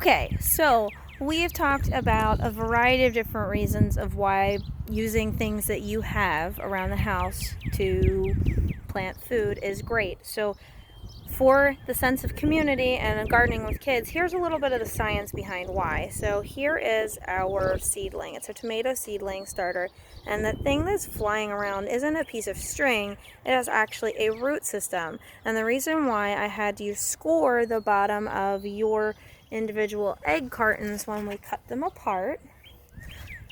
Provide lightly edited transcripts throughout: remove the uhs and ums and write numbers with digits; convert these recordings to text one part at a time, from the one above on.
Okay, so we've talked about a variety of different reasons of why using things that you have around the house to plant food is great. So for the sense of community and gardening with kids, here's a little bit of the science behind why. So here is our seedling. It's a tomato seedling starter, and the thing that's flying around isn't a piece of string, it is actually a root system. And the reason why I had you score the bottom of your individual egg cartons when we cut them apart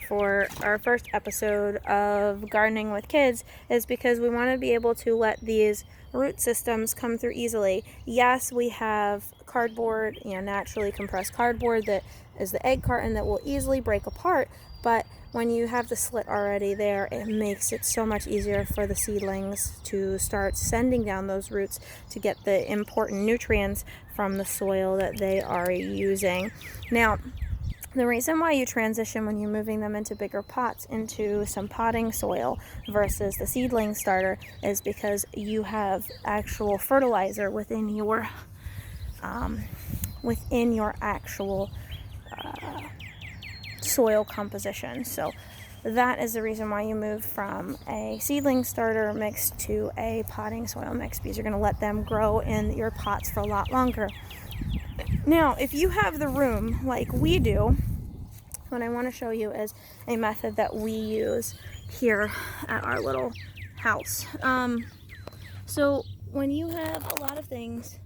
for our first episode of gardening with kids is because we want to be able to let these root systems come through easily. Yes, we have cardboard, naturally compressed cardboard that is the egg carton that will easily break apart, but when you have the slit already there, it makes it so much easier for the seedlings to start sending down those roots to get the important nutrients from the soil that they are using. Now, the reason why you transition when you're moving them into bigger pots into some potting soil versus the seedling starter is because you have actual fertilizer within your actual soil composition. So that is the reason why you move from a seedling starter mix to a potting soil mix, because you're going to let them grow in your pots for a lot longer. Now, if you have the room like we do, what I want to show you is a method that we use here at our little house. So when you have a lot of things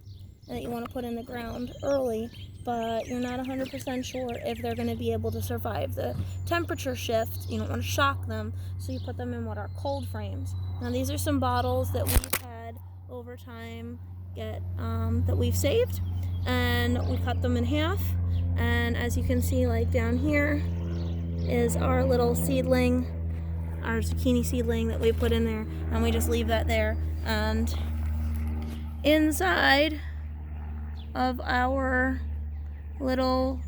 that you want to put in the ground early, but you're not 100% sure if they're going to be able to survive the temperature shift, you don't want to shock them, so you put them in what are cold frames. Now these are some bottles that we've had over time that we've saved, and we cut them in half, and as you can see, like down here is our little seedling, our zucchini seedling that we put in there, and we just leave that there. And inside of our little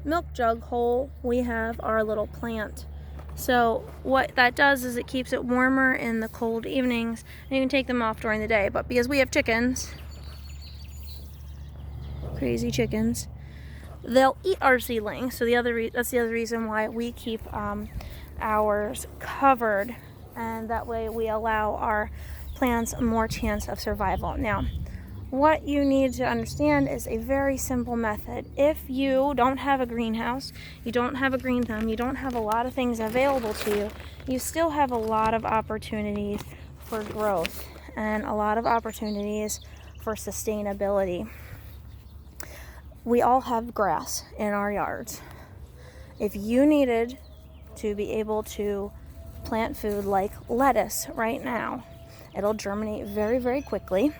milk jug hole, we have our little plant. So what that does is it keeps it warmer in the cold evenings, and you can take them off during the day. But because we have chickens, crazy chickens, they'll eat our seedlings. So that's the other reason why we keep ours covered, and that way we allow our plants more chance of survival. Now, what you need to understand is a very simple method. If you don't have a greenhouse, you don't have a green thumb, you don't have a lot of things available to you, you still have a lot of opportunities for growth and a lot of opportunities for sustainability. We all have grass in our yards. If you needed to be able to plant food like lettuce right now, it'll germinate very, very quickly,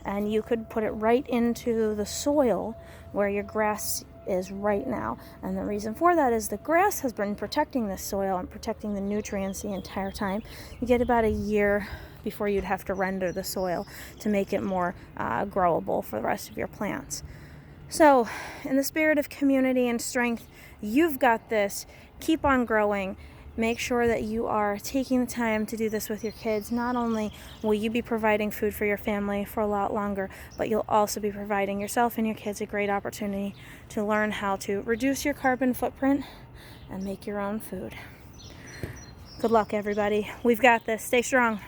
and you could put it right into the soil where your grass is right now. And the reason for that is the grass has been protecting the soil and protecting the nutrients the entire time. You get about a year before you'd have to render the soil to make it more growable for the rest of your plants. So, in the spirit of community and strength, you've got this. Keep on growing. Make sure that you are taking the time to do this with your kids. Not only will you be providing food for your family for a lot longer, but you'll also be providing yourself and your kids a great opportunity to learn how to reduce your carbon footprint and make your own food. Good luck, everybody. We've got this. Stay strong.